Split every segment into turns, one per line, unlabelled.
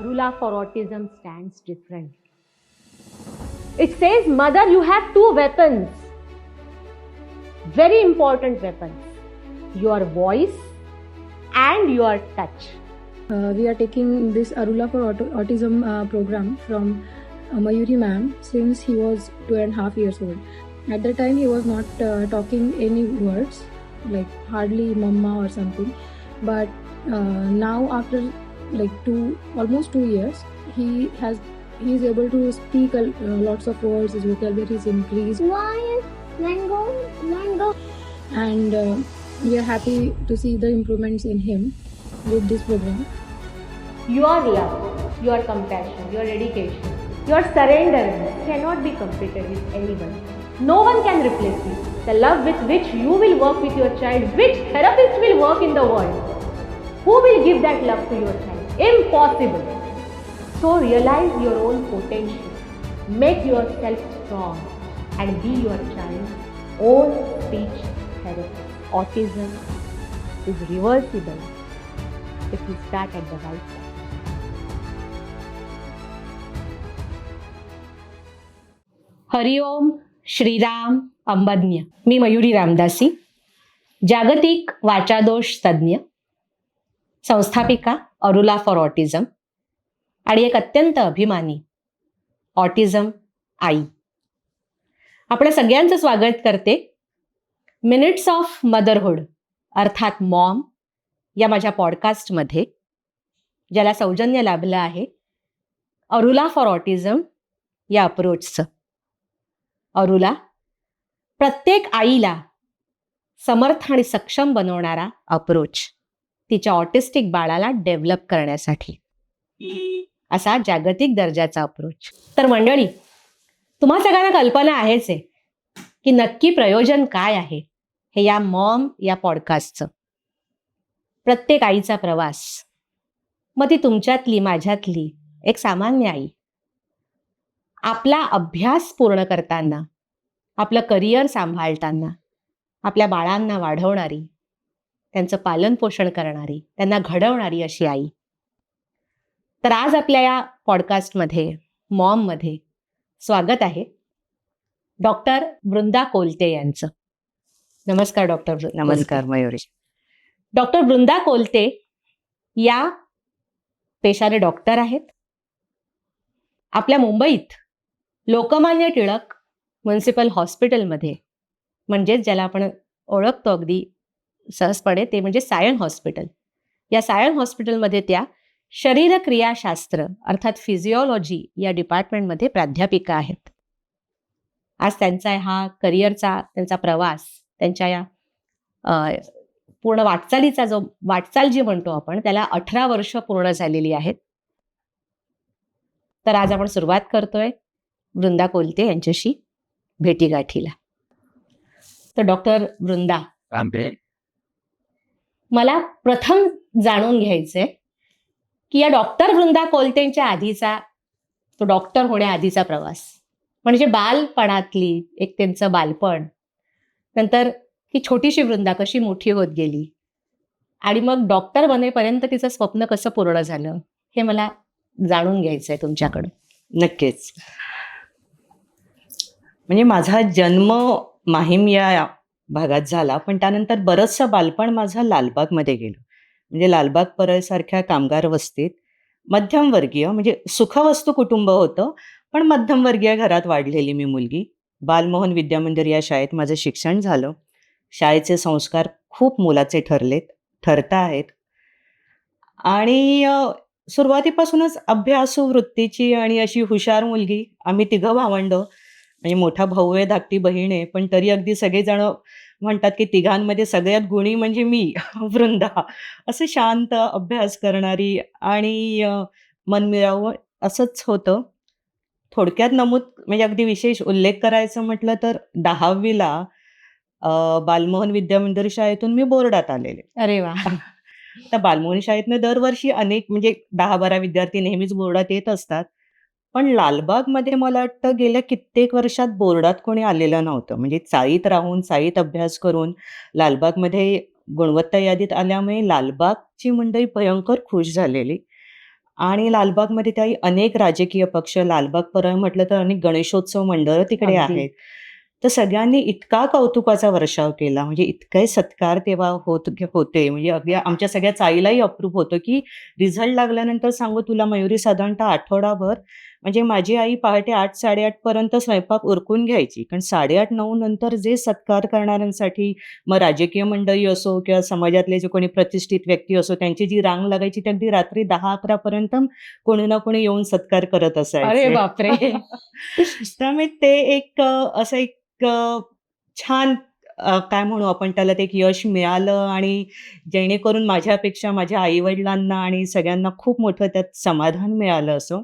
Arula for Autism stands different. It says, Mother, you have two weapons, very important weapons, your voice and your touch.
We are taking this Arula for Autism program from Mayuri ma'am since he was 2.5 years old. At the time he was not talking any words, like hardly mama or something. But now after like almost 2 years, he is able to speak lots of words. His vocabulary is increased.
Why mango?
And we are happy to see the improvements in him with this program.
Your love, your compassion, your dedication, your surrender cannot be competed with anyone. No one can replace you. The love with which you will work with your child, which therapist will work in the world? Who will give that love to your child? Impossible. So realize your own potential. Make yourself strong and be your child's own speech therapist. Autism is reversible if you start at the right time. हरिओम श्रीराम अंबज्ञ. मी मयुरी रामदासी, जागतिक वाचादोष तज्ज्ञ, संस्थापिका अरुला for autism आणि एक अत्यंत अभिमानी autism आई. आपल्या सगळ्यांचं स्वागत करते मिनिट्स ऑफ मदरहुड अर्थात मॉम या माझ्या पॉडकास्टमध्ये, ज्याला सौजन्य लाभलं आहे अरुला फॉर ऑटिझम या अप्रोचचं. अरुला प्रत्येक आईला समर्थ आणि सक्षम बनवणारा अप्रोच तिच्या ऑटिस्टिक बाळाला डेव्हलप करण्यासाठी, असा जागतिक दर्जाचा अप्रोच. तर मंडळी, तुम्हा सगळ्यांना कल्पना आहेच आहे की नक्की प्रयोजन काय आहे हे या मॉम या पॉडकास्टचं. प्रत्येक आईचा प्रवास, मग ती तुमच्यातली माझ्यातली एक सामान्य आई, आपला अभ्यास पूर्ण करताना, आपलं करिअर सांभाळताना, आपल्या बाळांना वाढवणारी, त्यांचं पालनपोषण करणारी, त्यांना घडवणारी अशी आई. तर आज आपल्या या पॉडकास्टमध्ये मॉममध्ये स्वागत आहे डॉक्टर वृंदा कोलते यांचं. नमस्कार डॉक्टर.
नमस्कार मयुरी.
डॉक्टर वृंदा कोलते या पेशाने डॉक्टर आहेत. आपल्या मुंबईत लोकमान्य टिळक म्युनिसिपल हॉस्पिटलमध्ये, म्हणजेच ज्याला आपण ओळखतो अगदी सहजपणे ते म्हणजे सायन हॉस्पिटल, या सायन हॉस्पिटलमध्ये त्या शरीरक्रियाशास्त्र अर्थात फिजिओलॉजी या डिपार्टमेंटमध्ये प्राध्यापिका आहेत. आज त्यांचा हा करिअरचा त्यांचा प्रवास, त्यांच्या या पूर्ण वाटचालीचा जो वाटचाल जी म्हणतो आपण त्याला 18 वर्ष पूर्ण झालेली आहेत. तर आज आपण सुरुवात करतोय वृंदा कोलते यांच्याशी भेटीगाठीला. तर डॉक्टर वृंदा, मला प्रथम जाणून घ्यायचंय की या डॉक्टर वृंदा कोलतेंच्या आधीचा, तो डॉक्टर होण्याआधीचा प्रवास, म्हणजे बालपणातली एक त्यांचं बालपण, नंतर ही छोटीशी वृंदा कशी मोठी होत गेली आणि मग डॉक्टर बनेपर्यंत तिचं स्वप्न कसं पूर्ण झालं, हे मला जाणून घ्यायचंय तुमच्याकडून.
नक्कीच. म्हणजे माझा जन्म माहीम या भागात झाला, पण त्यानंतर बरंचसं बालपण माझं लालबागमध्ये गेलं. म्हणजे लालबाग परळसारख्या कामगार वस्तीत मध्यमवर्गीय, म्हणजे सुखवस्तू कुटुंब होतं, पण मध्यमवर्गीय घरात वाढलेली मी मुलगी. बालमोहन विद्यामंदिर या शाळेत माझं शिक्षण झालं. शाळेचे संस्कार खूप मोलाचे ठरत आहेत. आणि सुरुवातीपासूनच अभ्यासू वृत्तीची आणि अशी हुशार मुलगी. आम्ही 3 भावंड, म्हणजे मोठा भाऊ आहे, धाकटी बहीण आहे, पण तरी अगदी सगळेजण म्हणतात की तिघांमध्ये सगळ्यात गुणी म्हणजे मी वृंदा. असं शांत अभ्यास करणारी आणि मनमिळावू असंच होतं. थोडक्यात नमूद म्हणजे अगदी विशेष उल्लेख करायचं म्हटलं तर 10वीला बालमोहन विद्यामंदिर शाळेतून मी बोर्डात आलेले.
अरे वा.
तर बालमोहन शाळेतनं दरवर्षी अनेक म्हणजे 10-12 विद्यार्थी नेहमीच बोर्डात येत असतात. पण लालबागमध्ये मला वाटतं गेल्या कित्येक वर्षात बोर्डात कोणी आलेलं नव्हतं. म्हणजे चाळीत राहून, चाळीत अभ्यास करून लालबागमध्ये गुणवत्ता यादीत आल्यामुळे लालबागची मंडळी भयंकर खुश झालेली. आणि लालबागमध्ये त्याही अनेक राजकीय पक्ष, लालबाग परळ म्हटलं तर अनेक गणेशोत्सव मंडळं तिकडे
अगदी.
आहेत. तर सगळ्यांनी इतका कौतुकाचा वर्षाव केला, म्हणजे इतके सत्कार तेव्हा होते. म्हणजे अगदी आमच्या सगळ्या चाळीलाही अप्रूप होतं, की रिझल्ट लागल्यानंतर सांगू तुला मयुरी, साधारणतः आठवडाभर म्हणजे माझी आई पहाटे 8:00-8:30 पर्यंत स्वयंपाक उरकून घ्यायची. कारण 8:30-9 नंतर जे सत्कार करणाऱ्यांसाठी, मग राजकीय मंडळी असो किंवा समाजातले जे कोणी प्रतिष्ठित व्यक्ती असो, त्यांची जी रांग लागायची ती अगदी रात्री 10-11 पर्यंत कोणी ना कोणी येऊन सत्कार करत
अरे
असायचे.
बापरे!
त्यामुळे ते एक असं एक छान काय म्हणू आपण त्याला, ते एक यश मिळालं आणि जेणेकरून माझ्यापेक्षा माझ्या आई-वडिलांना आणि सगळ्यांना खूप मोठं त्यात समाधान मिळालं असं.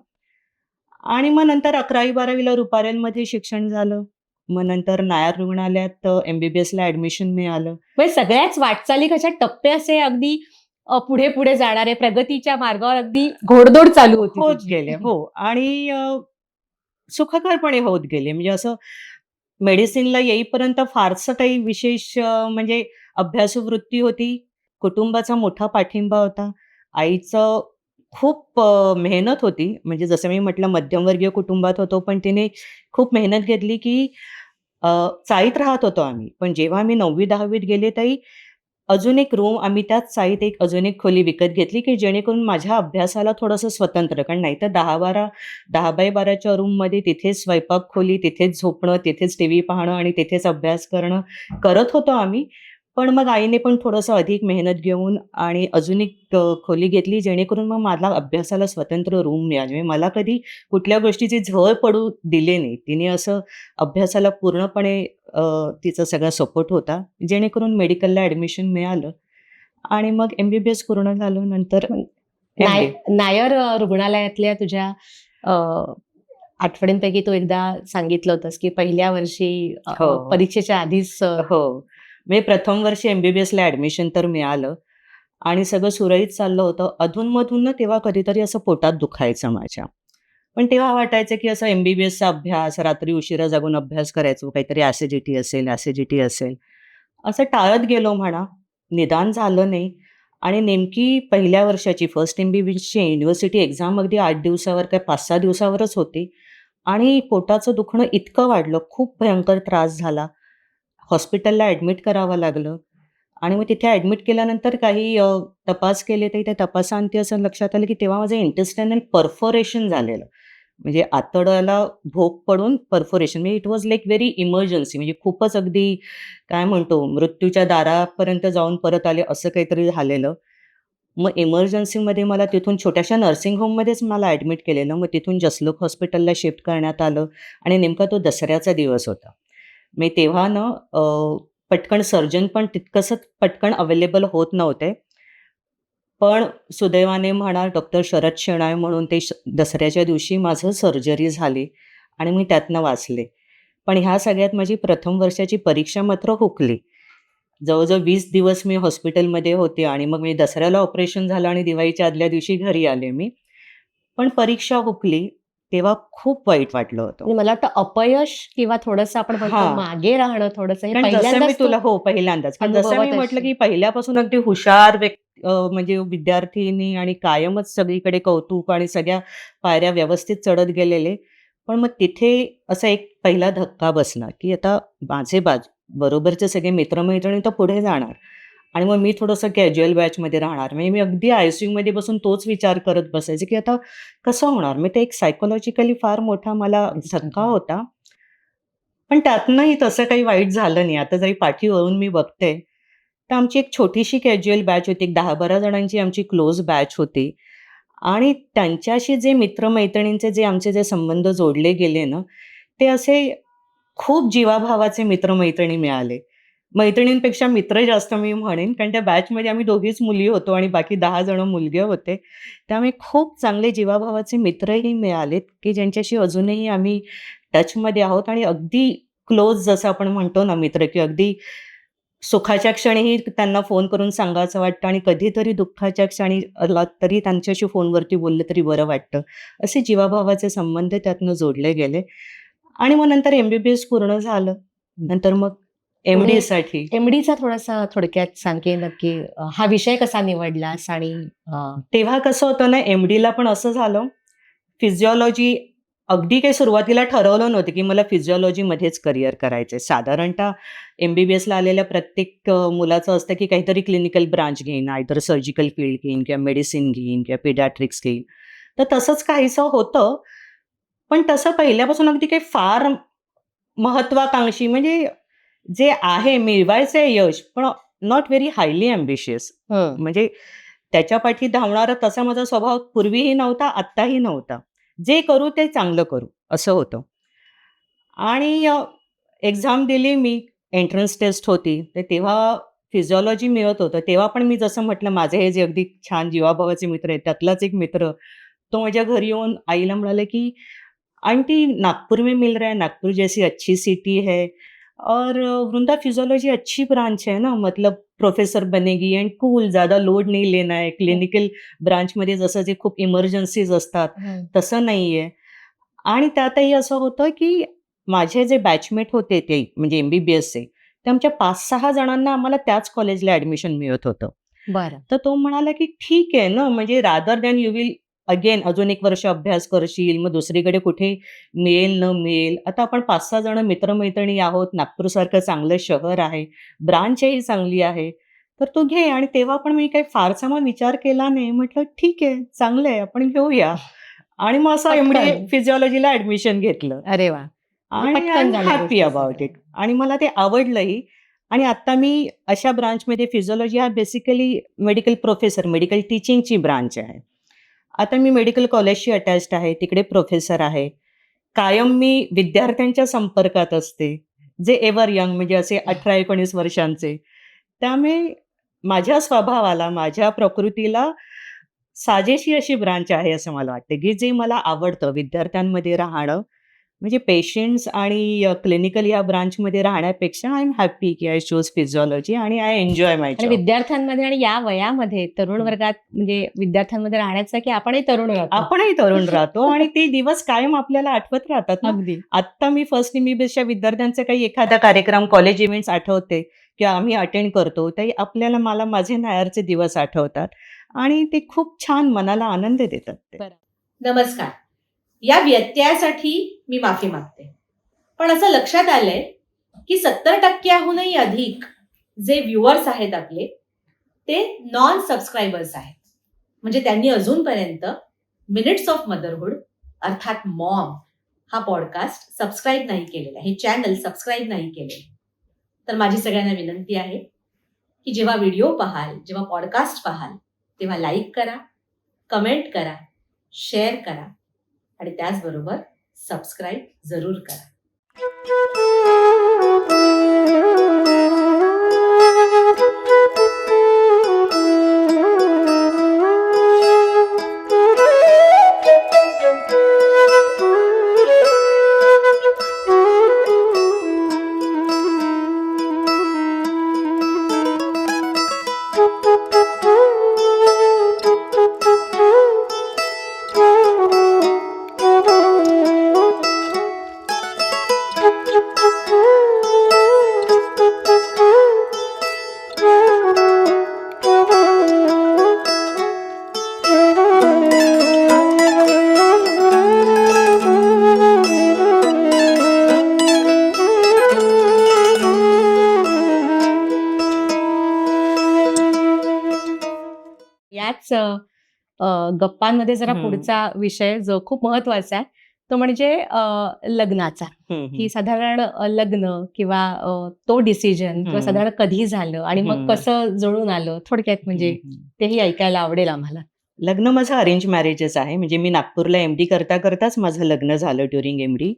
आणि मग नंतर 11वी-12वीला रुपारेलमध्ये शिक्षण झालं. मग नंतर नायर रुग्णालयात एम-बी-बी-एसला ॲडमिशन मिळालं.
म्हणजे सगळ्याच वाटचाली कशा टप्पे असे अगदी पुढे-पुढे जाणारे प्रगतीच्या मार्गावर अगदी घोडदौड चालू होती
होत
तुझी.
गेले. हो. आणि सुखकरपणे होत गेले. म्हणजे असं मेडिसिनला येईपर्यंत फारसं काही विशेष म्हणजे अभ्यासू वृत्ती होती. कुटुंबाचा मोठा पाठिंबा होता. आईचं खूप मेहनत होती. म्हणजे जसं मी म्हटलं मध्यमवर्गीय कुटुंबात होतो, पण तिने खूप मेहनत घेतली, की अ, चाळीत राहत होतो आम्ही. पण जेव्हा मी 9वी-10वीत गेले तरी अजून एक रूम आम्ही त्याच चाळीत एक अजून एक खोली विकत घेतली, की जेणेकरून माझ्या अभ्यासाला थोडंसं स्वतंत्र. कारण नाहीतर 10 बाय 12च्या रूममध्ये तिथेच स्वयंपाक खोली, तिथेच झोपणं, तिथेच टीव्ही पाहणं आणि तिथेच अभ्यास करणं करत होतो आम्ही. पण मग आईने पण थोडंसं अधिक मेहनत घेऊन आणि अजून एक खोली घेतली, जेणेकरून मग मला अभ्यासाला स्वतंत्र रूम मिळाली. म्हणजे मला कधी कुठल्या गोष्टीची झळ पडू दिली नाही. तिने असं अभ्यासाला पूर्णपणे तिचा सगळा सपोर्ट होता. जेणेकरून मेडिकलला ॲडमिशन मिळालं आणि मग एम-बी-बी-एस पूर्ण झालं. नंतर
नाय
एम-डी.
नायर रुग्णालयातल्या तुझ्या अ, आठवणींपैकी तू एकदा सांगितलं होतंस, की पहिल्या वर्षी
हो.
परीक्षेच्या आधीच
हो. म्हणजे प्रथम वर्षी एम-बी-बी-एसला ॲडमिशन तर मिळालं आणि सगळं सुरळीत चाललं होतं. अधून-मधून ना तेव्हा कधीतरी असं पोटात दुखायचं माझ्या. पण तेव्हा वाटायचं, की असं एम-बी-बी-एसचा अभ्यास, रात्री उशिरा जागून अभ्यास करायचो, काहीतरी ॲसिडिटी असेल, असं टाळत गेलो म्हणा. निदान झालं नाही आणि नेमकी पहिल्या वर्षाची फर्स्ट एम-बी-बी-एसची युनिव्हर्सिटी एक्झाम अगदी 8 दिवसावर काय 5-6 दिवसावरच होती आणि पोटाचं दुखणं इतकं वाढलं, खूप भयंकर त्रास झाला. हॉस्पिटलला ॲडमिट करावं लागलं आणि मग तिथे ॲडमिट केल्यानंतर काही तपास केले, तर त्या तपासाअंती असं लक्षात आलं, की तेव्हा माझं इंटेस्टायनल परफोरेशन झालेलं. म्हणजे आतड्याला भोक पडून परफोरेशन, म्हणजे it was like very emergency, म्हणजे खूपच अगदी काय म्हणतो मृत्यूच्या दारापर्यंत जाऊन परत आले असं काहीतरी झालेलं. मग इमर्जन्सीमध्ये मला तिथून छोट्याशा नर्सिंग होममध्येच मला ॲडमिट केलेलं. मग तिथून जसलोक हॉस्पिटलला शिफ्ट करण्यात आलं आणि नेमका तो दसऱ्याचा दिवस होता. मी तेव्हा ना पटकन सर्जन पण तितकंसं पटकन अवेलेबल होत नव्हते. पण सुदैवाने म्हणा डॉक्टर शरद शेणाय म्हणून ते दसऱ्याच्या दिवशी माझं सर्जरी झाली आणि मी त्यातनं वाचले. पण ह्या सगळ्यात माझी प्रथम वर्षाची परीक्षा मात्र हुकली. जवळ-जवळ 20 दिवस मी हॉस्पिटलमध्ये होते आणि मग मी दसऱ्याला ऑपरेशन झालं आणि दिवाळीच्या आदल्या दिवशी घरी आले मी. पण परीक्षा हुकली, तेव्हा खूप वाईट वाटलं होतं.
म्हणजे मला वाटतं अपयश किंवा थोडंसं आपण म्हणतो
हां.
मागे राहणं थोडंसं हे
कारण जसं मी
पहिल्यांदाच तू
तुला हो, पहिल्यांदाच. कारण जसं मी
अनुभवत
म्हटलं,
असशील.
की पहिल्यापासून अगदी हुशार म्हणजे विद्यार्थिनी आणि कायमच सगळीकडे कौतुक आणि सगळ्या पायऱ्या व्यवस्थित चढत गेलेले. पण मग तिथे असा एक पहिला धक्का बसला, की आता माझे बरोबरचे सगळे मित्र-मैत्रिणी तर पुढे जाणार आणि मग मी थोडंसं कॅज्युअल बॅचमध्ये राहणार. म्हणजे मी अगदी आय-सी-यूमध्ये बसून तोच विचार करत बसायचे, की आता कसं होणार? मग ते एक सायकॉलॉजिकली फार मोठा मला धक्का होता. पण त्यातनंही तसं काही वाईट झालं नाही. आता जरी पाठी वळून मी बघते, तर आमची एक छोटीशी कॅज्युअल बॅच होती. एक 10-12 जणांची आमची क्लोज बॅच होती आणि त्यांच्याशी जे मित्र-मैत्रिणींचे जे आमचे संबंध जोडले गेले ना, ते असे खूप जीवाभावाचे मित्र-मैत्रिणी मिळाले. मैत्रिणींपेक्षा मित्र जास्त मी म्हणेन, कारण त्या बॅचमध्ये आम्ही दोघीच मुली होतो आणि बाकी 10 जण मुलगे होते. त्यामुळे खूप चांगले जीवाभावाचे मित्रही मिळालेत, की ज्यांच्याशी अजूनही आम्ही टचमध्ये आहोत आणि अगदी क्लोज जसं आपण म्हणतो ना मित्र, की अगदी सुखाच्या क्षणीही त्यांना फोन करून सांगावसं वाटतं आणि कधीतरी दुःखाच्या क्षणी आला तरी त्यांच्याशी फोनवरती बोललं तरी बरं वाटतं. असे जीवाभावाचे संबंध त्यातनं जोडले गेले आणि मग नंतर एम-बी-बी-एस पूर्ण झालं. नंतर मग MD साठी.
MDचा थोडासा थोडक्यात सांग की नक्की हा विषय कसा निवडलास आणि
तेव्हा कसं होतं ना, MDला पण असं झालं, फिजिओलॉजी अगदी काही सुरुवातीला ठरवलं नव्हतं, की मला फिजिओलॉजीमध्येच करियर करायचंय. साधारणतः MBBSला आलेल्या प्रत्येक मुलाचं असतं, की काहीतरी क्लिनिकल ब्रांच घेईन, आयदर सर्जिकल फील्ड घेईन किंवा मेडिसिन घेईन किंवा पिडियाट्रिक्स घेईन. तर तसंच काहीसं होतं. पण तसं पहिल्यापासून अगदी काही फार महत्वाकांक्षी म्हणजे जे आहे मिळवायचंय यश, पण नॉट व्हेरी हायली अँबिशियस. म्हणजे त्याच्या पाठी धावणारा तसा माझा स्वभाव पूर्वीही नव्हता, आत्ताही नव्हता. जे करू ते चांगलं करू असं होतं. आणि एक्झाम दिली मी, एंट्रन्स टेस्ट होती. तर तेव्हा फिजिओलॉजी मिळत होतं. तेव्हा पण मी जसं म्हटलं माझे हे जे अगदी छान जीवाभावाचे मित्र आहेत, त्यातलाच एक मित्र तो माझ्या घरी येऊन आईला म्हणाला, की "आंटी नागपुर में मिल रहा है, नागपुर जैसी अच्छी सिटी है और वृंदा फिजियोलॉजी अच्छी ब्रांच है ना, मतलब प्रोफेसर बनेगी एंड कूल, ज़्यादा लोड नहीं लेना है. क्लिनिकल ब्रांचमध्ये जसं जे खूप इमर्जन्सीज असतात, तसं नाहीये." आणि त्यातही असं होतं, की माझे जे बॅचमेट होते ते म्हणजे MBBSचे, ते आमच्या 5-6 जणांना आम्हाला त्याच कॉलेजला ॲडमिशन मिळत होतं.
बरं.
तर तो म्हणाला, की "ठीक आहे ना, म्हणजे rather than you will again अजून 1 वर्ष अभ्यास करशील, मग दुसरीकडे कुठे मिळेल न मिळेल. आता आपण 5-6 जण मित्र-मैत्रिणी आहोत. नागपूरसारखं चांगलं शहर आहे, ब्रांचही चांगली आहे. तर तू घे." आणि तेव्हा पण मी काही फारसा मग विचार केला नाही. म्हटलं, "ठीक आहे, चांगलं आहे, आपण घेऊया." आणि मग असं MD
पटकन.
फिजिओलॉजीला ॲडमिशन घेतलं.
अरे वा.
आणि आय
पटकन
एम
झाल्या
हॅपी
गोष्टी
अबाउट
सगळ्या.
इट. आणि मला ते आवडलंही. आणि आता मी अशा ब्रांचमध्ये फिजिओलॉजी हा बेसिकली मेडिकल प्रोफेसर, मेडिकल टीचिंगची ब्रांच आहे. आता मी मेडिकल कॉलेजशी अटॅच्ड आहे. तिकडे प्रोफेसर आहे. कायम मी विद्यार्थ्यांच्या संपर्कात असते. जे एव्हर यंग म्हणजे असे 18-19 वर्षांचे. त्यामुळे माझ्या स्वभावाला, माझ्या प्रकृतीला साजेशी अशी ब्रांच आहे असं मला वाटतं, की जे मला आवडतं विद्यार्थ्यांमध्ये राहणं. म्हणजे पेशंट्स आणि क्लिनिकल या ब्रांचमध्ये राहण्यापेक्षा आय एम हॅपी की आय चूज फिजिओलॉजी आणि आय एन्जॉय माय
आणि
जॉब.
विद्यार्थ्यांमध्ये आणि या वयामध्ये तरुण वर्गात म्हणजे विद्यार्थ्यांमध्ये राहण्याचा की आपणही तरुण राहतो.
आपणही तरुण राहतो आणि ते दिवस कायम आपल्याला आठवत राहतात ना.
अगदी.
आत्ता मी फर्स्ट MBBSच्या विद्यार्थ्यांचे काही एखादा कार्यक्रम, कॉलेज इव्हेंट्स आठवते किंवा आम्ही अटेंड करतो, तरी आपल्याला मला माझे नायरचे दिवस आठवतात आणि ते खूप छान मनाला आनंद देतात ते.
नमस्कार. या व्यत्ययासाठी मी माफी मागते. पण असं लक्षात आलंय की 70%हूनही अधिक जे व्ह्युअर्स आहेत आपले ते नॉन सबस्क्रायबर्स आहेत. म्हणजे त्यांनी अजूनपर्यंत मिनिट्स ऑफ मदरहुड अर्थात मॉम हा पॉडकास्ट सबस्क्राईब नाही केलेला, हे चॅनल सबस्क्राईब नाही केलेलं. तर माझी सगळ्यांना विनंती आहे की जेव्हा व्हिडिओ पाहाल, जेव्हा पॉडकास्ट पाहाल, तेव्हा लाईक करा, कमेंट करा, शेअर करा आणि त्याचबरोबर सबस्क्राईब जरूर करा.
याच गप्पांमध्ये जरा
हम्म.
पुढचा विषय जो खूप महत्वाचा आहे तो म्हणजे लग्नाचा, की साधारण लग्न किंवा तो डिसिजन किंवा साधारण कधी झालं आणि मग कसं जुळून आलं थोडक्यात म्हणजे तेही ऐकायला आवडेल आम्हाला.
लग्न माझं अरेंज मॅरेजच आहे. म्हणजे मी नागपूरला MD करता करताच माझं लग्न झालं ड्युरिंग MD.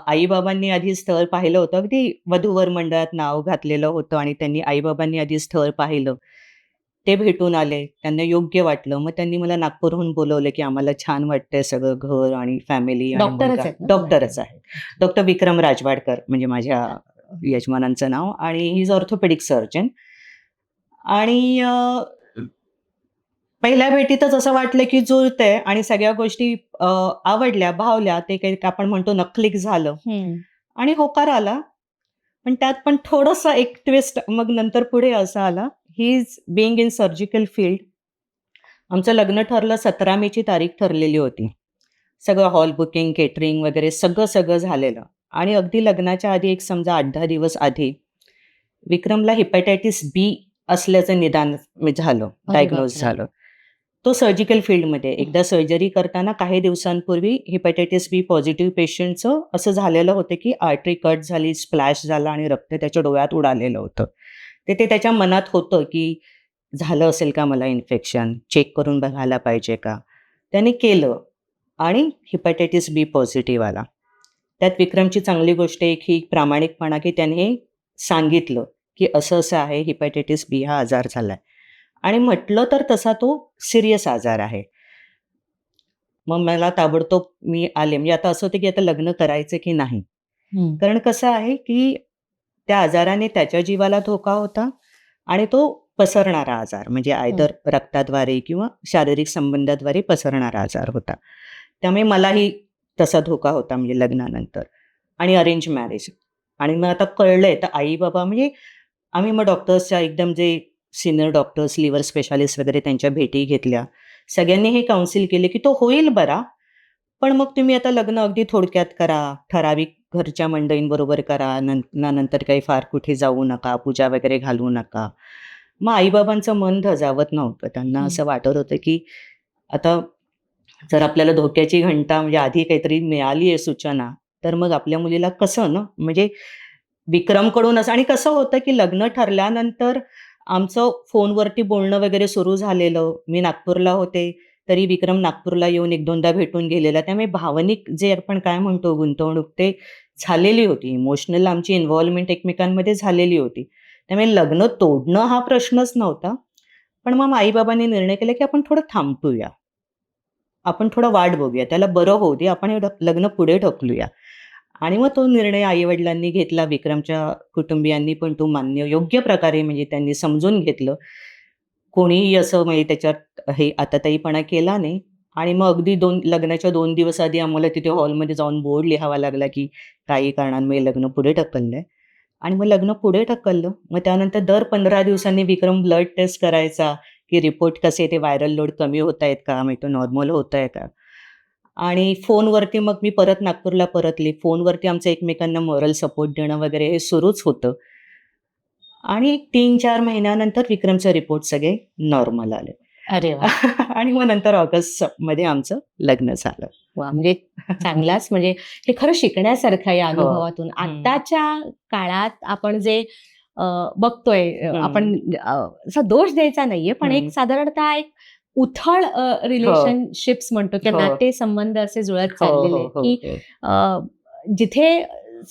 आई-बाबांनी आधी स्थळ पाहिलं होतं. अगदी वधूवर मंडळात नाव घातलेलं होतं आणि त्यांनी आई-बाबांनी आधी स्थळ पाहिलं. ते भेटून आले. त्यांना योग्य वाटलं. मग त्यांनी मला नागपूरहून बोलवलं, की आम्हाला छान वाटतंय सगळं घर आणि फॅमिली आणि
डॉक्टरच
मुलगा.
आहेत ना?
डॉक्टरच आहे. डॉक्टर विक्रम राजवाडकर म्हणजे माझ्या यजमानांचं नाव आणि ही इज ऑर्थोपेडिक सर्जन. आणि पहिल्या भेटीतच असं वाटलं, की जुळतंय आणि सगळ्या गोष्टी आवडल्या, भावल्या. ते काही आपण म्हणतो ना क्लिक झालं
हम्म.
आणि होकार आला. पण त्यात पण थोडंसं एक ट्विस्ट मग नंतर पुढे असा आला, he is being in surgical field. आमचं लग्न ठरलं 17 मेची तारीख ठरलेली होती. सगळं हॉल बुकिंग, केटरिंग वगैरे सगळं झालेलं आणि अगदी लग्नाच्या आधी एक समजा 8-10 दिवस आधी विक्रमला हिपॅटायटिस बी असल्याचं निदान झालं, डायग्नोज
बापरे.
झालं. तो सर्जिकल फील्डमध्ये एकदा सर्जरी करताना काही दिवसांपूर्वी हिपॅटायटिस बी पॉझिटिव्ह पेशंटचं असं झालेलं होतं की आर्टरी कट झाली, स्प्लॅश झाला आणि रक्त त्याच्या डोळ्यात उडालेलं होतं. ते त्याच्या मनात होतं की झालं असेल का मला इन्फेक्शन, चेक करून बघायला पाहिजे का? त्याने केलं आणि हिपॅटायटिस बी पॉझिटिव्ह आला. त्यात विक्रमची चांगली गोष्ट एक ही प्रामाणिकपणा की त्याने सांगितलं की असं आहे, हिपॅटायटिस बी हा आजार झालाय आणि म्हटलं तर तसा तो सिरियस आजार आहे. मग मला ताबडतोब मी आले. म्हणजे आता असं होतं की आता लग्न करायचं की नाही?
हं.
कारण कसं आहे की त्या आजाराने त्याच्या जीवाला धोका होता आणि तो पसरणारा आजार म्हणजे आयदर रक्ताद्वारे किंवा शारीरिक संबंधाद्वारे पसरणारा आजार होता. त्यामुळे मलाही तसा धोका होता म्हणजे लग्नानंतर आणि अरेंज मॅरेज. आणि मग आता कळलंय तर आई-बाबा म्हणजे आम्ही मग डॉक्टर्सच्या एकदम जे सीनियर डॉक्टर्स, लिव्हर स्पेशालिस्ट वगैरे त्यांच्या भेटी घेतल्या. सगळ्यांनी हे काउन्सिल केले की तो होईल बरा, पण मग तुम्ही आता लग्न अगदी थोडक्यात करा, ठराविक घरच्या मंडळींबरोबर करा, नंतर काही फार कुठे जाऊ नका, पूजा वगैरे घालू नका. मग आई-बाबांचं मन धजावत नव्हतं. त्यांना असं वाटत होतं की आता जर आपल्याला धोक्याची घंटा म्हणजे आधी काहीतरी मिळाली आहे सूचना, तर मग आपल्या मुलीला कसं ना म्हणजे विक्रमकडून असं आणि कसं होतं की लग्न ठरल्यानंतर आमचं फोनवरती बोलणं वगैरे सुरू झालेलं. मी नागपूरला होते, तरी विक्रम नागपूरला येऊन 1-2दा भेटून गेलेला. त्यामुळे भावनिक जे आपण काय म्हणतो गुंतवणूक ते झालेली होती. इमोशनल आमची इन्व्हॉल्वमेंट एकमेकांमध्ये झालेली होती. त्यामुळे लग्न तोडणं हा प्रश्नच नव्हता. पण मग आई-बाबांनी निर्णय केला की आपण थोडं थांबूया. आपण थोडं वाट बघूया. त्याला बरं होऊ दे. आपण हे लग्न पुढे ढकलूया. आणि मग तो निर्णय आई-वडिलांनी घेतला. विक्रमच्या कुटुंबियांनी पण तो मान्य योग्य प्रकारे म्हणजे त्यांनी समजून घेतलं. कोणीही असं म्हणजे त्याच्यात हे आताताईपणा केला नाही. आणि मग अगदी लग्नाच्या 2 दिवस आधी आम्हाला तिथे हॉलमध्ये जाऊन बोर्ड लिहावा लागला, की काही कारणांमुळे लग्न पुढे ढकललंय. आणि मग लग्न पुढे ढकललं. मग त्यानंतर दर 15 दिवसांनी विक्रम ब्लड टेस्ट करायचा, की रिपोर्ट कसे ते व्हायरल लोड कमी होतायत का? मग तो नॉर्मल होतंय का? आणि फोनवरती मग मी परत नागपूरला परतले. फोनवरती आमचं एकमेकांना मॉरल सपोर्ट देणं वगैरे हे सुरूच होतं. आणि 3-4 महिन्यानंतर विक्रमचे रिपोर्ट सगळे नॉर्मल आले.
अरे वाह!
आणि मग नंतर ऑगस्टमध्ये आमचं लग्न झालं.
वाह! म्हणजे चांगलाच म्हणजे हे खरं शिकण्यासारखं आहे या
हो.
अनुभवातून. आत्ताच्या काळात आपण जे बघतोय आपण असा दोष द्यायचा नाहीये, पण एक साधारणतः एक उथळ रिलेशनशिप्स म्हणतो किंवा
हो.
नातेसंबंध असे जुळत
हो,
चाललेले
हो, हो,
की
हो.
जिथे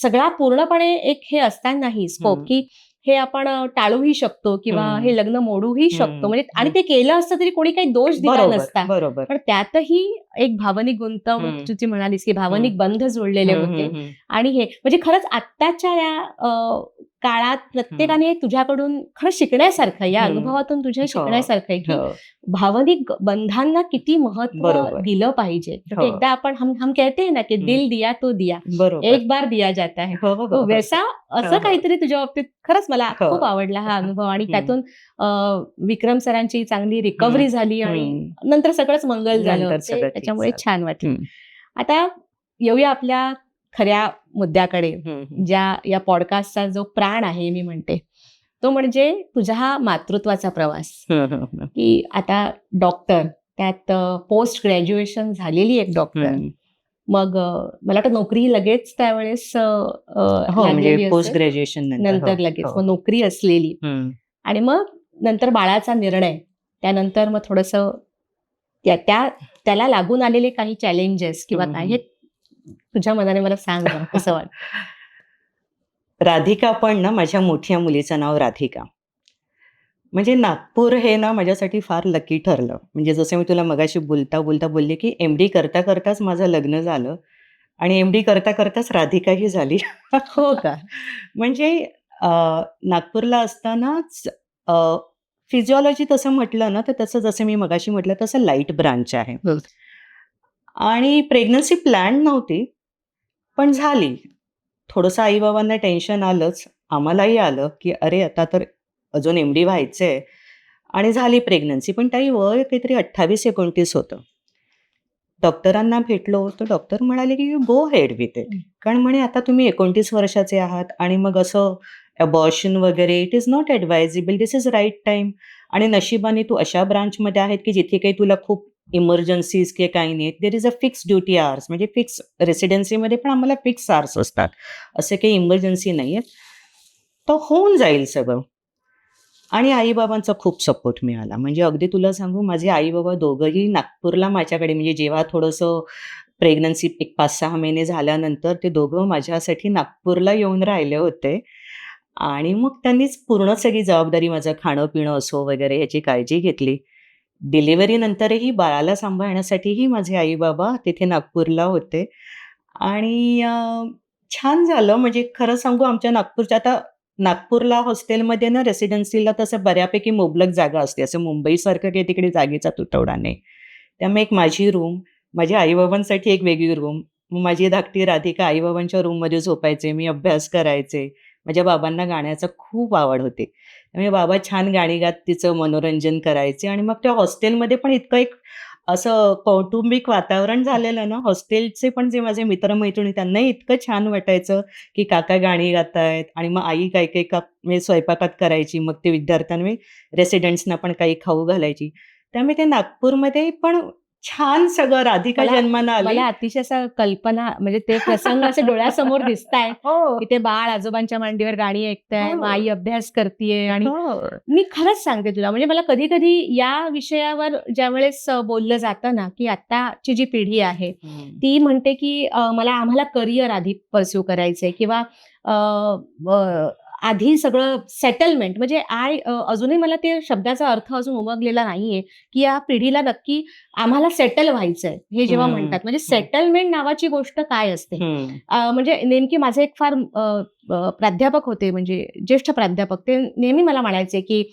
सगळा पूर्णपणे एक हे असतानाही स्कोप
हं.
की हे आपण टाळूही शकतो किंवा
हं.
हे लग्न मोडूही शकतो
हं.
म्हणजे आणि ते केलं असतं तरी कोणी काही दोष दिला
बरोबर,
नसता.
बरोबर.
पण त्यातही एक भावनिक गुंतवणूक
हं.
तू जी म्हणालीस की भावनिक बंध जुळलेले
हं,
होते
हं, हं.
आणि हे म्हणजे खरंच आत्ताच्या या काळात प्रत्येकाने तुझ्याकडून खरं शिकण्यासारखं आहे. या
हं.
अनुभवातून तुझ्या
हो,
शिकण्यासारखं आहे की
हो.
भावनिक बंधांना किती महत्व
बरोबर.
दिलं पाहिजे.
हो.
एकदा आपण हम कहते हैं ना की दिल दिया तो दिया,
बरोबर.
एक बार दिया जाता है.
हो, हो,
तो
हो.
वैसा
हो,
असं
हो.
काहीतरी तुझ्या बाबतीत खरंच मला
हो.
खूप आवडला हा अनुभव आणि
हं.
त्यातून विक्रम सरांची चांगली रिकव्हरी झाली आणि
हं.
नंतर सगळंच मंगल झालं.
नंतर
ते
सगळं ठीक
त्याच्यामुळे
झालं.
छान वाटलं.
हं.
आता येऊया आपल्या खऱ्या मुद्द्याकडे.
हं, हं.
या पॉडकास्टचा जो प्राण आहे मी म्हणते तो म्हणजे तुझा हा मातृत्वाचा प्रवास
हं, हं, हं.
की आता डॉक्टर त्यात पोस्ट ग्रॅज्युएशन झालेली एक डॉक्टर
हं.
मग मला वाटतं नोकरी लगेच त्यावेळेस
हो, म्हणजे
लागलेली
पोस्ट
असेल.
ग्रॅज्युएशन
नंतर लगेच मग नोकरी असलेली
हं.
आणि मग नंतर बाळाचा निर्णय त्यानंतर मग थोडंसं त्याला लागून आलेले काही चॅलेंजेस किंवा काय हे तुझ्या मनाने मला सांग जरा कसं वाटतं.
राधिका पण ना माझ्या मोठ्या मुलीचं नाव राधिका. म्हणजे नागपूर हे ना माझ्यासाठी फार लकी ठरलं. म्हणजे जसं मी तुला मगाशी बोलता बोलले, की एम-डी करताच माझं लग्न झालं आणि एम-डी करताच राधिकाही झाली.
हो का?
म्हणजे नागपूरला असतानाच फिजिओलॉजी तसं म्हटलं ना, तर तसं जसं मी मगाशी म्हटलं तसं लाईट ब्रांच आहे.
हं.
आणि प्रेग्नन्सी प्लॅन नव्हती, पण झाली. थोडंसं आई-बाबांना टेन्शन आलंच आम्हालाही आलं, की अरे आता तर अजून MD व्हायचंय आणि झाली प्रेग्नन्सी. पण ताई वय काहीतरी 28-29 होतं. डॉक्टरांना भेटलो, तर डॉक्टर म्हणाले, की "you go ahead with it." कारण म्हणे आता तुम्ही 29 वर्षाचे आहात आणि मग असं अबॉर्शन वगैरे it is not advisable. This is right time. आणि नशिबाने तू अशा ब्रांचमध्ये आहेत, की जिथे काही तुला खूप इमर्जन्सीज किंवा काही नाही. There is a fix duty hours म्हणजे फिक्स रेसिडेन्सीमध्ये पण आम्हाला फिक्स आवर्स असतात. असे काही इमर्जन्सी नाही आहेत. तर होऊन जाईल सगळं. आणि आई-बाबांचा खूप सपोर्ट मिळाला. म्हणजे अगदी तुला सांगू माझे आई-बाबा दोघंही नागपूरला माझ्याकडे म्हणजे जेव्हा थोडंसं प्रेग्नन्सी एक 5-6 महिने झाल्यानंतर ते दोघं माझ्यासाठी नागपूरला येऊन राहिले होते. आणि मग त्यांनीच पूर्ण सगळी जबाबदारी माझं खाणं-पिणं असो वगैरे ह्याची काळजी घेतली. डिलिव्हरीनंतरही बाळाला सांभाळण्यासाठीही माझे आई-बाबा तिथे नागपूरला होते. आणि छान झालं म्हणजे खरं सांगू आमच्या नागपूरच्या आता नागपूरला हॉस्टेलमध्ये ना रेसिडेन्सीला तसं बऱ्यापैकी मुबलक जागा असते. असं मुंबईसारखं काही तिकडे जागेचा तुटवडा नाही. त्यामुळे एक माझी रूम, माझ्या आई-बाबांसाठी एक वेगळी रूम, मग माझी धाकटी राधिका आई-बाबांच्या रूममध्ये झोपायचे, मी अभ्यास करायचे. माझ्या बाबांना गाण्याचं खूप आवड होती. त्यामुळे बाबा छान गाणी गात तिचं मनोरंजन करायचे आणि मग त्या हॉस्टेलमध्ये पण इतकं एक असं कौटुंबिक वातावरण झालेलं ना, हॉस्टेलचे पण जे माझे मित्र-मैत्रिणी त्यांनाही इतकं छान वाटायचं, की काका गाणी गातायत आणि मग आई काही-काही म्हणजे स्वयंपाकात करायची. मग ते विद्यार्थ्यांनी रेसिडेंट्सना पण काही खाऊ घालायची. त्यामुळे ते नागपूरमध्ये पण छान सगळं राधिका
मला
जन्माला आली.
मला अतिशय असं कल्पना म्हणजे ते प्रसंग असे डोळ्यासमोर दिसतायत,
हो.
की ते बाळ आजोबांच्या मांडीवर गाणी ऐकतंय, मग
हो.
आई अभ्यास करतीये आणि
हो.
मी खरंच सांगते तुला म्हणजे मला कधी-कधी या विषयावर ज्यावेळेस बोललं जातं ना, की आत्ताची जी पिढी आहे,
हं.
ती म्हणते, की आम्हाला करियर आधी पर्स्यू करायचंय किंवा अ, ब आधी सगळं सेटलमेंट म्हणजे अजूनही मला ते शब्दाचा अर्थ अजून उमगलेला नाहीये, की या पिढीला नक्की आम्हाला सेटल व्हायचंय, हे जेव्हा
हं.
म्हणतात. म्हणजे
हं.
सेटलमेंट नावाची गोष्ट काय असते?
हं.
म्हणजे नेमकी माझे एक फार प्राध्यापक होते म्हणजे ज्येष्ठ प्राध्यापक. ते नेहमी मला म्हणायचे, की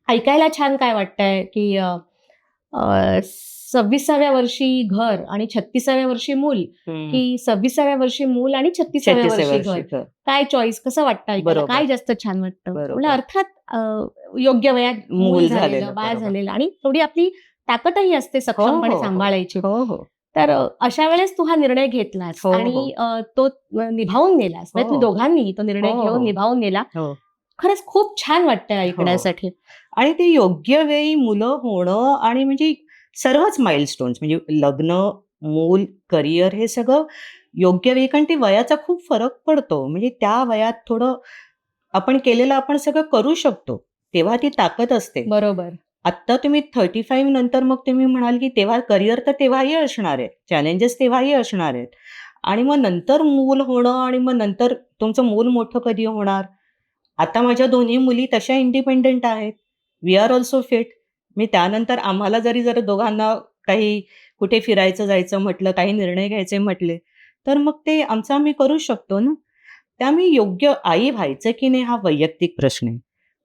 ऐकायला छान काय वाटतंय, की 26व्या वर्षी घर आणि 36व्या वर्षी मूल,
हं.
की 26व्या वर्षी मूल आणि 36व्या
36
वर्षी घर.
वर्षी.
काय चॉईस कसं वाटतं ऐकायला?
बरोबर.
काय जास्त छान वाटतं?
बरोबर.
म्हणजे अर्थात योग्य वयात मूल
मूल
झालेलं,
झालेलं.
बाळ
बरोबर.
झालेलं आणि थोडी आपली ताकदही असते
हो,
सक्षमपणे
हो, हो.
सांभाळायची.
हो, हो.
तर अशा वेळेस तू हा निर्णय घेतलास
हो, हो.
आणि तो निभावून नेलास. म्हणजे
हो.
तुम्ही दोघांनीही तो निर्णय
हो,
घेऊन
हो.
निभावून नेला.
हो.
खरंच खूप छान वाटतंय
हो.
ऐकण्यासाठी.
आणि ते योग्य वेळी मुलं होणं आणि म्हणजे सर्वच माइलस्टोन्स म्हणजे लग्न, मूल, करिअर हे सगळं योग्य वेळी कारण ते वयाचा खूप फरक पडतो. म्हणजे त्या वयात थोडं आपण केलेलं आपण सगळं करू शकतो. तेव्हा ती ताकद असते.
बरोबर.
आत्ता तुम्ही 35 नंतर मग तुम्ही म्हणाल, की तेव्हा करिअर तर तेव्हाही असणार आहे. चॅलेंजेस तेव्हाही असणार आहेत. आणि मग नंतर मूल होणं आणि मग नंतर तुमचं मूल मोठं कधी होणार? आता माझ्या दोन्ही मुली तशा इंडिपेंडंट आहेत. We are also fit. मी त्यानंतर आम्हाला जरा दोघांना काही कुठे फिरायचं जायचं म्हटलं, काही निर्णय घ्यायचे म्हटले, तर मग ते आमचं आम्ही करू शकतो ना. त्यामुळे योग्य आई व्हायचं की नाही हा वैयक्तिक प्रश्न आहे.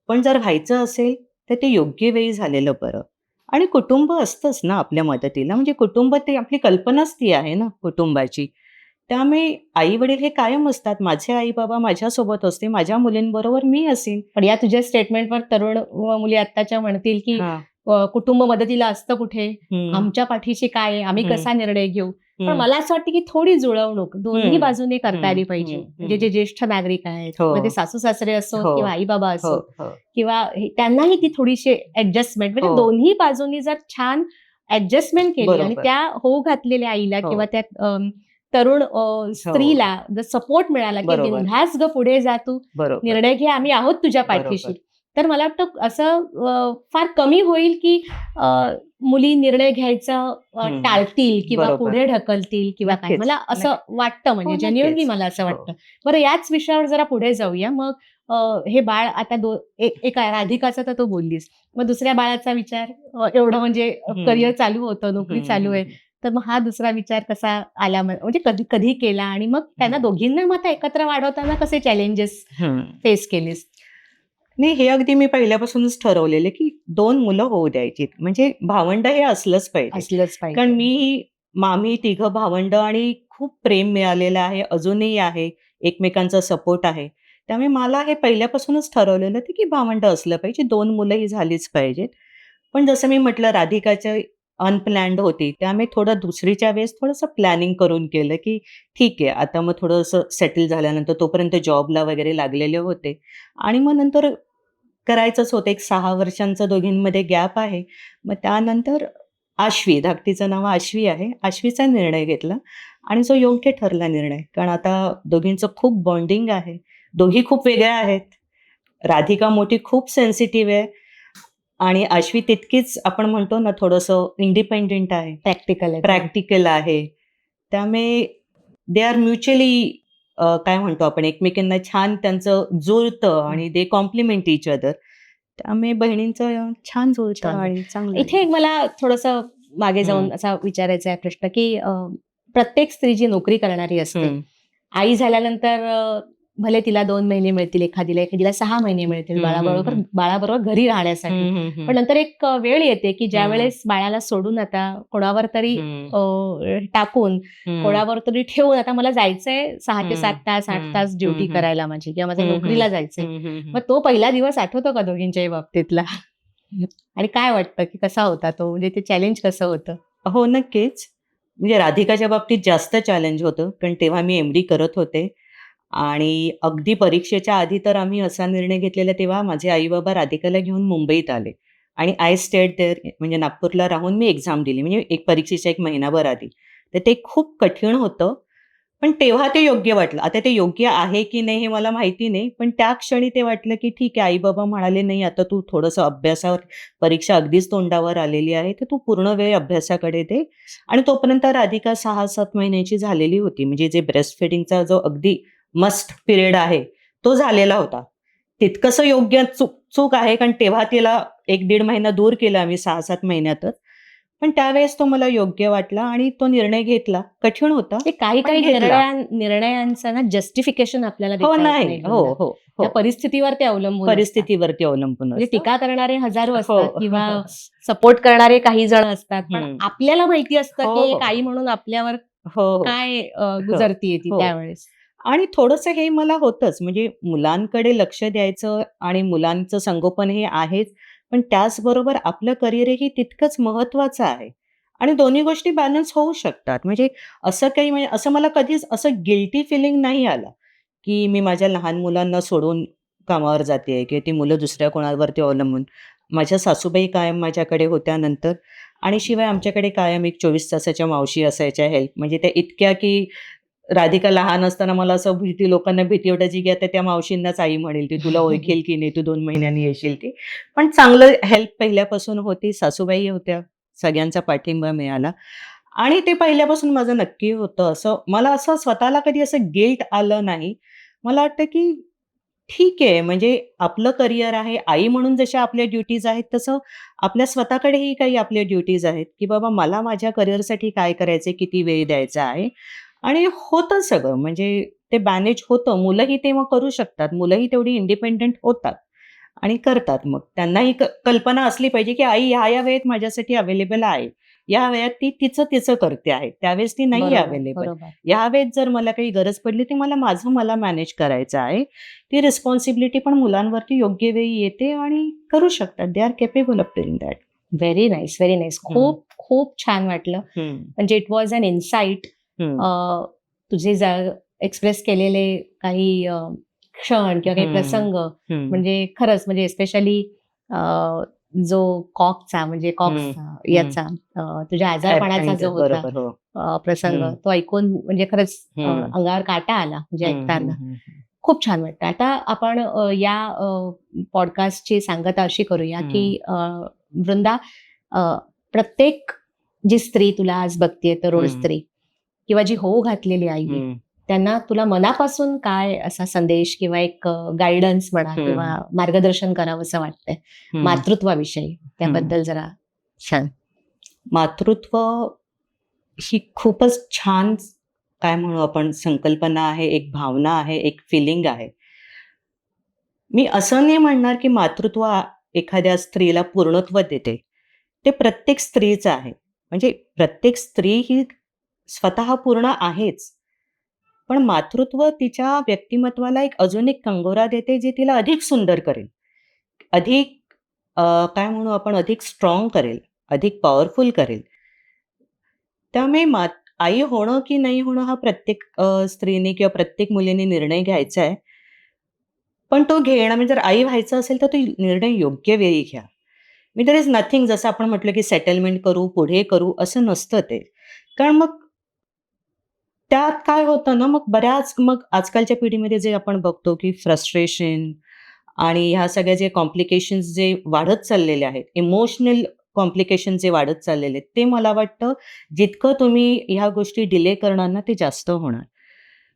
पण जर व्हायचं असेल, तर ते योग्य वेळी झालेलं बरं. आणि कुटुंब असतंच ना आपल्या मदतीला. म्हणजे कुटुंब ते आपली कल्पनाच ती आहे ना कुटुंबाची. त्यामुळे आई-वडील हे कायम असतात. माझे आई-बाबा माझ्यासोबत असते. माझ्या मुलींबरोबर मी असीन.
पण या तुझ्या स्टेटमेंटवर तरुण मुली आत्ताच्या म्हणतील, की
हां.
कुटुंब मदतीला असतं कुठे?
हं.
आमच्या पाठीशी काय आहे? आम्ही
हं.
कसा निर्णय घेऊ? पण
हं.
मला असं वाटतं, की थोडी जुळवणूक दोन्ही
हं.
बाजूने करता आली
हं.
पाहिजे.
हं.
म्हणजे
हं.
जे ज्येष्ठ नागरिक आहेत,
हो.
मग ते सासू-सासरे असोत
हो.
किंवा आई-बाबा
हो.
असोत
हो.
किंवा त्यांनाही ती थोडीशी ॲडजस्टमेंट म्हणजे
हो.
दोन्ही बाजूंनी जर छान ॲडजस्टमेंट केली आणि
बरोबर.
त्या होऊ घातलेल्या आईला
हो.
किंवा त्या तरुण स्त्रीला जर सपोर्ट मिळाला, की
बरोबर.
बिनधास्त गं पुढे जा तू,
बरोबर.
निर्णय घे, आम्ही आहोत तुझ्या पाठीशी.
बरोबर.
तर मला वाटतं असं फार कमी होईल, की मुली निर्णय घ्यायचं
हं.
टाळतील किंवा
बरोबर.
पुढे ढकलतील किंवा काय.
नक्कीच.
मला असं वाटतं
हो,
म्हणजे जेन्युइनली
नक्कीच.
मला असं
हो.
वाटतं. बरं याच विषयावर जरा पुढे जाऊया. मग हे बाळ आता एका राधिकाचा तर तू बोललीस. मग दुसऱ्या बाळाचा विचार एवढं म्हणजे
हं.
करिअर चालू होतं, नोकरी
हं,
चालू आहे.
हं,
तर मग हा दुसरा विचार कसा आला म्हणजे कधी कधी केला आणि मग त्यांना
हं.
दोघींना मग आता एकत्र वाढवताना कसे चॅलेंजेस
हं.
फेस केलीस?
नाही हे अगदी मी पहिल्यापासूनच ठरवलेलं, की 2 मुलं होऊ द्यायचीत. म्हणजे भावंड हे असलंच पाहिजे.
असलंच
कारण
पाहिजे.
आम्ही तिघं भावंड आणि खूप प्रेम मिळालेलं आहे, अजूनही आहे. एकमेकांचा सपोर्ट आहे. त्यामुळे मला हे पहिल्यापासूनच ठरवलेलं होतं, की भावंड असलं पाहिजे, 2 मुलंही झालीच पाहिजेत. पण जसं मी म्हटलं राधिकाची अनप्लॅन्ड होती, त्यामुळे थोडं दुसरीच्या वेळेस थोडंसं प्लॅनिंग करून केलं, की ठीक आहे, आता मग थोडंसं सेटल झाल्यानंतर तोपर्यंत जॉबला वगैरे लागलेले होते आणि मग नंतर करायचंच होतं. एक 6 वर्षांचा दोघींमध्ये गॅप आहे. मग त्यानंतर आश्वी, धाकटीचं नाव आश्वी आहे. आश्वीचा निर्णय घेतला आणि जो योग्य ठरला निर्णय. कारण आता दोघींचं खूप बॉन्डिंग आहे. दोघी खूप वेगळ्या आहेत. राधिका मोठी खूप सेन्सिटिव्ह आहे आणि आश्वी तितकीच आपण म्हणतो ना थोडंसं इंडिपेंडेंट आहे.
प्रॅक्टिकल आहे.
प्रॅक्टिकल आहे. त्यामुळे दे आर म्युच्युअली काय म्हणतो आपण एकमेकींना छान त्यांचं जुळतं आणि दे कॉम्प्लिमेंट इच अदर. त्यामुळे बहिणींचं छान जुळतं
छान.
आणि चांगलं
इथे एक मला थोडंसं मागे जाऊन
हम्म.
असा विचारायचा आहे प्रश्न, की प्रत्येक स्त्री जी नोकरी करणारी असते,
हम्म.
आई झाल्यानंतर भले तिला 2 महिने मिळतील, एखादीला 6 महिने मिळतील
हम्म, हम्म.
बाळाबरोबर घरी राहण्यासाठी.
हम्म, हम्म,
पण नंतर एक वेळ येते, की ज्या
हम्म.
वेळेस बाळाला सोडून आता कोणावर तरी
हम्म.
टाकून,
हम्म.
कोणावर तरी ठेवून आता मला जायचंय 6 ते 7 तास, 8
हम्म.
तास ड्युटी
हम्म.
करायला माझी, किंवा माझ्या
हम्म.
नोकरीला जायचंय.
हम्म.
मग तो पहिला दिवस आठवतो का दोघींच्याही बाबतीतला? आणि काय वाटतं, की कसा होता तो? म्हणजे ते चॅलेंज कसं होतं?
हो, नक्कीच. म्हणजे राधिकाच्या बाबतीत जास्त चॅलेंज होतं, कारण तेव्हा मी एम-डी करत होते आणि अगदी परीक्षेच्या आधी तर आम्ही असा निर्णय घेतलेला तेव्हा माझे आई-बाबा राधिकाला घेऊन मुंबईत आले आणि आय स्टेड देअर म्हणजे नागपूरला राहून मी एक्झाम दिली. म्हणजे एक परीक्षेच्या 1 महिनाभर आधी. तर ते खूप कठीण होतं. पण तेव्हा ते योग्य वाटलं. आता ते योग्य आहे की नाही हे मला माहिती नाही. पण त्या क्षणी ते वाटलं की ठीक आहे आई-बाबा म्हणाले, "नाही आता तू थोडंसं अभ्यासावर परीक्षा अगदीच तोंडावर आलेली आहे, तर तू पूर्ण वेळ अभ्यासाकडे दे." आणि तोपर्यंत राधिका 6-7 महिन्याची झालेली होती. म्हणजे जे ब्रेस्ट फीडिंगचा जो अगदी मस्ट पिरियड आहे, तो झालेला होता. तितकंसं योग्य चूक आहे कारण तेव्हा तिला 1-1.5 महिना दूर केला आम्ही 6-7 महिन्यातच. पण त्यावेळेस तो मला योग्य वाटला आणि तो निर्णय घेतला. कठीण होता.
ते काही
पण
काही
घेतला.
निर्णयांचं ना जस्टिफिकेशन आपल्याला
हो,
देता येत
नाही.
नाही
हो,
वृंदा.
हो,
त्या
हो.
परिस्थितीवर ते अवलंबून असतात.
परिस्थितीवरती अवलंबून
म्हणजे
असतं.
टीका करणारे हजारो असतात
हो.
किंवा सपोर्ट करणारे काही जण असतात, पण
हं.
आपल्याला माहिती असतं
हो,
की एक
हो.
आई म्हणून आपल्यावर
हो, हो.
काय
हो,
गुजरतीये ती
हो.
त्यावेळेस.
आणि थोडंसं हे मला होतंच. म्हणजे मुलांकडे लक्ष द्यायचं आणि मुलांचं संगोपन हे आहेच. पण त्याचबरोबर आपलं करिअरही तितकंच महत्त्वाचं आहे. आणि दोन्ही गोष्टी बॅलन्स होऊ शकतात. म्हणजे असं काही म्हणजे असं मला कधीच असं गिल्टी फीलिंग नाही आलं, की मी माझ्या लहान मुलांना सोडून कामावर जातेय किंवा ती मुलं दुसऱ्या कोणावरती अवलंबून. माझ्या सासूबाई कायम माझ्याकडे होत्या नंतर आणि शिवाय आमच्याकडे कायम एक 24 तासाच्या मावशी असायच्या हेल्प. म्हणजे त्या इतक्या की राधिका लहान असताना मला असं लोकांना भीती वाटायची की आता त्या मावशींनाच आई म्हणेल ती, तुला ओळखेल की नाही, तू 2 महिन्यांनी येशील ती. पण चांगलं हेल्प पहिल्यापासून होती. सासूबाई होत्या. सगळ्यांचा पाठिंबा मिळाला आणि ते पहिल्यापासून माझं नक्की होतं. असं मला असं स्वतःला कधी असं गिल्ट आलं नाही. मला वाटतं की ठीक आहे, म्हणजे आपलं करिअर आहे. आई म्हणून जशा आपल्या ड्युटीज आहेत, तसं आपल्या स्वतःकडेही काही आपल्या ड्युटीज आहेत, की बाबा मला माझ्या करिअरसाठी काय करायचंय, किती वेळ द्यायचा आहे आणि होतं सगळं. म्हणजे ते मॅनेज होतं. मुलंही तेव्हा करू शकतात. मुलंही तेवढी इंडिपेंडंट होतात आणि करतात मग. त्यांनाही कल्पना असली पाहिजे, की आई ह्या-ह्या वेळेत माझ्यासाठी अवेलेबल आहे. या वेळात ती तिचं करते आहे. त्यावेळेस ती नाही
बरोबर,
अवेलेबल.
बरोबर.
यावेळेस जर मला काही गरज पडली, ती मला मॅनेज करायचं आहे. ती रिस्पॉन्सिबिलिटी पण मुलांवरती योग्य वेळी येते आणि करू शकतात. They are capable of doing that.
Very nice, very nice. खूप खूप छान वाटलं. म्हणजे इट वॉज अन इन्साइट. तुझे एक्सप्रेस केलेले काही क्षण किंवा काही प्रसंग, म्हणजे खरंच म्हणजे एस्पेशली जो कॉक्सचा याचा तुझ्या आजारपणाचा जो होता
बरोबर. हो.
प्रसंग, तो ऐकून म्हणजे खरंच अंगावर काटा आला म्हणजे ऐकताना. खूप छान वाटतं. आता आपण या पॉडकास्टची सांगता अशी करूया, की वृंदा, प्रत्येक जी स्त्री तुला आज बघतेय, तरुण स्त्री किंवा जी होऊ घातलेली आई, त्यांना तुला मनापासून काय असा संदेश किंवा एक गायडन्स म्हणा किंवा मार्गदर्शन करावंसं वाटतंय मातृत्वाविषयी? त्याबद्दल जरा छान.
मातृत्व ही खूपच छान काय म्हणू आपण संकल्पना आहे, एक भावना आहे, एक फिलिंग आहे. मी असं नाही म्हणणार की मातृत्व एखाद्या स्त्रीला पूर्णत्व देते. ते प्रत्येक स्त्रीचं आहे. म्हणजे प्रत्येक स्त्री ही स्वतः पूर्ण आहेच. पण मातृत्व तिच्या व्यक्तिमत्वाला एक अजून एक कंगोरा देते, जे तिला अधिक सुंदर करेल. अधिक काय म्हणू आपण, अधिक स्ट्राँग करेल, अधिक पॉवरफुल करेल. त्यामुळे आई होणं की नाही होणं हा प्रत्येक स्त्रीने किंवा प्रत्येक मुलीने निर्णय घ्यायचा आहे. पण तो घेणं म्हणजे जर आई व्हायचं असेल तर तो निर्णय योग्य वेळी घ्या. देअर इज नथिंग, जसं आपण म्हटलं की सेटलमेंट करू, पुढे करू, असं नसतं ते. कारण मग त्यात काय होतं ना, मग आजकालच्या पिढीमध्ये जे आपण बघतो की फ्रस्ट्रेशन आणि ह्या सगळ्या जे कॉम्प्लिकेशन्स जे वाढत चाललेले आहेत, इमोशनल कॉम्प्लिकेशन जे वाढत चाललेले आहेत, ते मला वाटतं जितकं तुम्ही ह्या गोष्टी डिले करणार ना, ते जास्त होणार.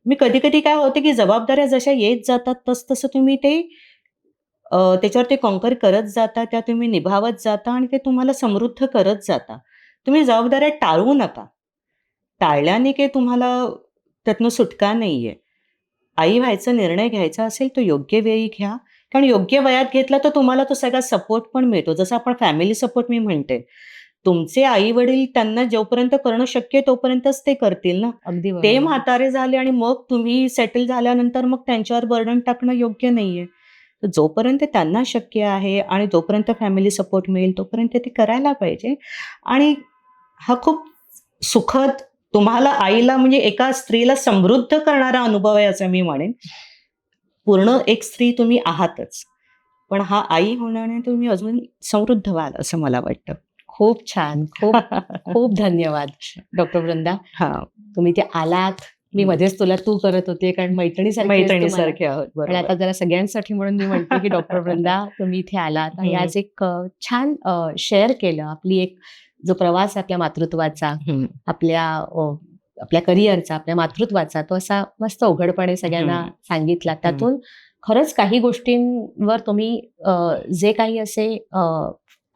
मी कधी-कधी काय होते की जबाबदाऱ्या जशा येत जातात तसं तुम्ही ते त्याच्यावर ते कॉन्कर करत जाता, त्या तुम्ही निभावत जाता आणि ते तुम्हाला समृद्ध करत जाता. तुम्ही जबाबदाऱ्या टाळू नका. टाळल्याने काही तुम्हाला त्यातनं सुटका नाहीये. आई व्हायचा निर्णय घ्यायचा असेल तो योग्य वेळी घ्या. कारण योग्य वयात घेतला तर तुम्हाला तो सगळा सपोर्ट पण मिळतो. जसं आपण फॅमिली सपोर्ट मी म्हणते. तुमचे आई-वडील त्यांना जोपर्यंत करणं शक्य आहे तोपर्यंतच ते करतील ना.
अगदी
ते
बरोबर.
म्हातारे झाले आणि मग तुम्ही सेटल झाल्यानंतर मग त्यांच्यावर बर्डन टाकणं योग्य नाहीये. तर जोपर्यंत त्यांना शक्य आहे आणि जोपर्यंत फॅमिली सपोर्ट मिळेल तोपर्यंत ते करायला पाहिजे. आणि हा खूप सुखद तुम्हाला आईला म्हणजे एका स्त्रीला समृद्ध करणारा अनुभव आहे असं मी म्हणेन. पूर्ण एक स्त्री तुम्ही आहातच. पण हा आई होण्याने तुम्ही अजून समृद्ध व्हाल असं मला वाटतं.
खूप छान. खूप धन्यवाद डॉक्टर वृंदा.
हां.
तुम्ही ते आलात. मी मध्येच तुला तू करत होते कारण मैत्रिणीसारखी आहेस तू मला.
मैत्रिणीसारखे आहोत.
आणि
बरोबर.
आता जरा सगळ्यांसाठी म्हणून मी म्हणते की डॉक्टर वृंदा तुम्ही इथे आलात आणि
हं.
आज एक छान शेअर केलं आपली एक जो प्रवास आहे आपल्या मातृत्वाचा,
हं.
आपल्या करिअरचा, आपल्या मातृत्वाचा, तो असा मस्त उघडपणे सगळ्यांना
हं.
सांगितला. त्यातून खरंच काही गोष्टींवर तुम्ही जे काही असे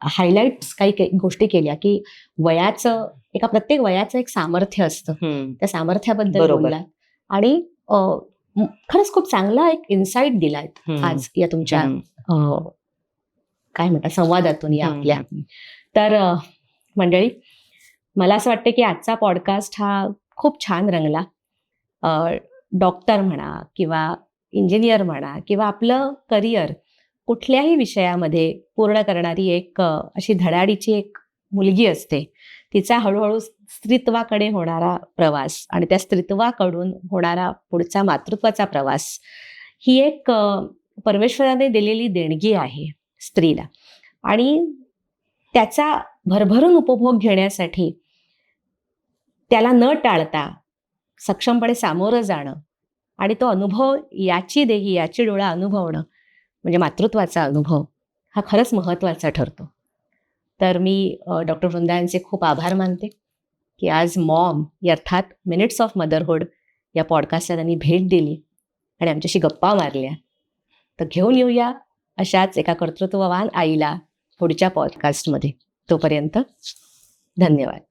हायलाइट्स काही गोष्टी केल्या की प्रत्येक वयाचं एक सामर्थ्य असतं.
हं.
त्या सामर्थ्याबद्दल
बरोबर.
बोललात आणि खरंच खूप चांगला एक इन्साइट दिलाय
हं.
आज या तुमच्या
हं.
काय म्हणतात संवादातून या
हं.
आपल्या. तर मंडळी, मला असं वाटतं की आजचा पॉडकास्ट हा खूप छान रंगला. डॉक्टर म्हणा किंवा इंजिनियर म्हणा किंवा आपलं करिअर कुठल्याही विषयामध्ये पूर्ण करणारी एक अशी धडाडीची एक मुलगी असते. तिचा हळूहळू स्त्रीत्वाकडे होणारा प्रवास आणि त्या स्त्रीत्वाकडून होणारा पुढचा मातृत्वाचा प्रवास ही एक परमेश्वराने दिलेली देणगी आहे स्त्रीला. आणि त्याचा भरभरून उपभोग घेण्यासाठी त्याला न टाळता सक्षमपणे सामोरं जाणं आणि तो अनुभव याची डोळा अनुभवणं म्हणजे मातृत्वाचा अनुभव हा खरंच महत्त्वाचा ठरतो. तर मी डॉक्टर वृंदा यांचे खूप आभार मानते की आज मॉम अर्थात मिनिट्स ऑफ मदरहुड या पॉडकास्टला त्यांनी भेट दिली आणि आमच्याशी गप्पा मारल्या. तर घेऊन येऊया अशाच एका कर्तृत्ववान आईला पुढच्या पॉडकास्टमध्ये. तोपर्यंत धन्यवाद.